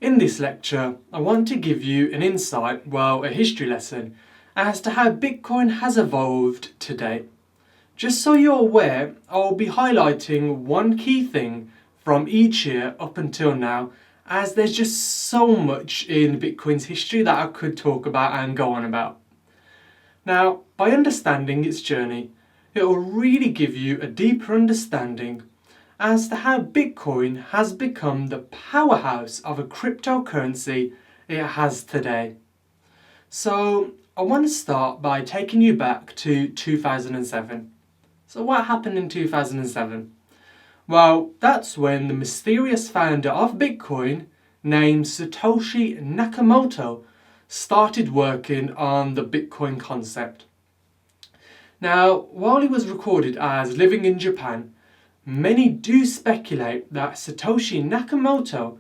In this lecture, I want to give you an insight, a history lesson, as to how Bitcoin has evolved to date. Just so you're aware, I'll be highlighting one key thing from each year up until now, as there's just so much in Bitcoin's history that I could talk about and go on about. Now, by understanding its journey, it will really give you a deeper understanding as to how Bitcoin has become the powerhouse of a cryptocurrency it has today. So, I want to start by taking you back to 2007. So what happened in 2007? Well, that's when the mysterious founder of Bitcoin, named Satoshi Nakamoto, started working on the Bitcoin concept. Now, while he was recorded as living in Japan, many do speculate that Satoshi Nakamoto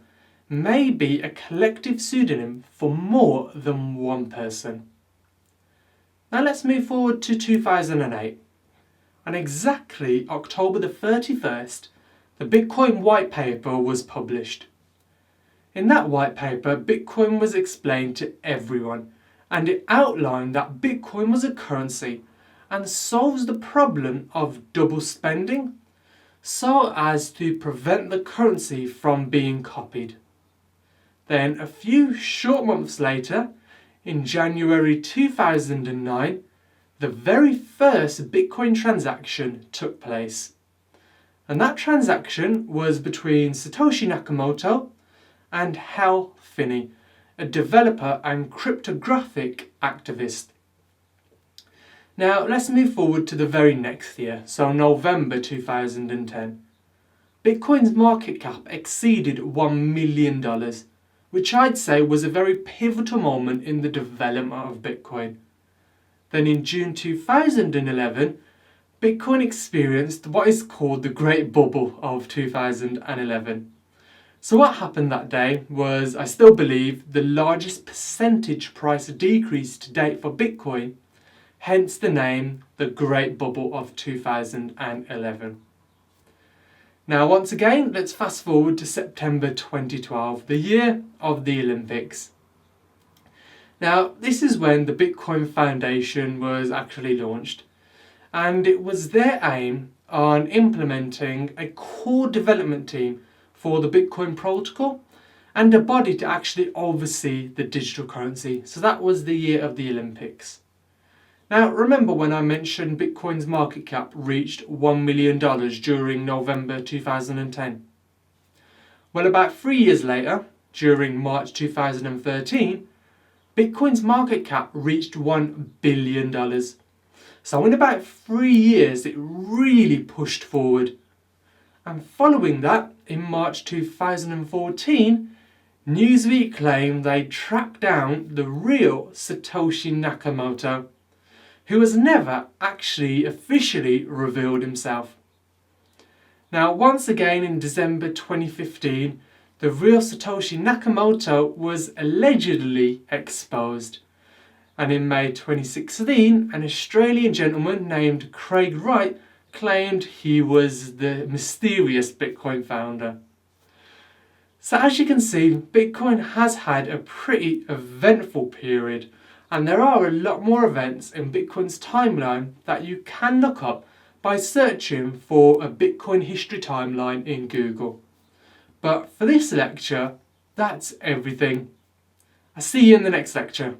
may be a collective pseudonym for more than one person. Now let's move forward to 2008. On exactly October the 31st, the Bitcoin white paper was published. In that white paper, Bitcoin was explained to everyone, and it outlined that Bitcoin was a currency and solves the problem of double spending so as to prevent the currency from being copied. Then a few short months later, in January 2009, the very first Bitcoin transaction took place. And that transaction was between Satoshi Nakamoto and Hal Finney, a developer and cryptographic activist. Now let's move forward to the very next year, so November 2010. Bitcoin's market cap exceeded $1 million, which I'd say was a very pivotal moment in the development of Bitcoin. Then in June 2011, Bitcoin experienced what is called the Great Bubble of 2011. So what happened that day was, I still believe, the largest percentage price decrease to date for Bitcoin, hence the name the Great Bubble of 2011. Now once again, let's fast forward to September 2012, the year of the Olympics. Now this is when the Bitcoin Foundation was actually launched, and it was their aim on implementing a core development team for the Bitcoin protocol and a body to actually oversee the digital currency. So that was the year of the Olympics. Now remember when I mentioned Bitcoin's market cap reached $1 million during November 2010? Well, about 3 years later, during March 2013, Bitcoin's market cap reached $1 billion. So in about 3 years it really pushed forward. And following that, in March 2014, Newsweek claimed they tracked down the real Satoshi Nakamoto, who has never actually officially revealed himself. Now once again in December 2015, the real Satoshi Nakamoto was allegedly exposed. And in May 2016, an Australian gentleman named Craig Wright claimed he was the mysterious Bitcoin founder. So as you can see, Bitcoin has had a pretty eventful period, and there are a lot more events in Bitcoin's timeline that you can look up by searching for a Bitcoin history timeline in Google. But for this lecture, that's everything. I'll see you in the next lecture.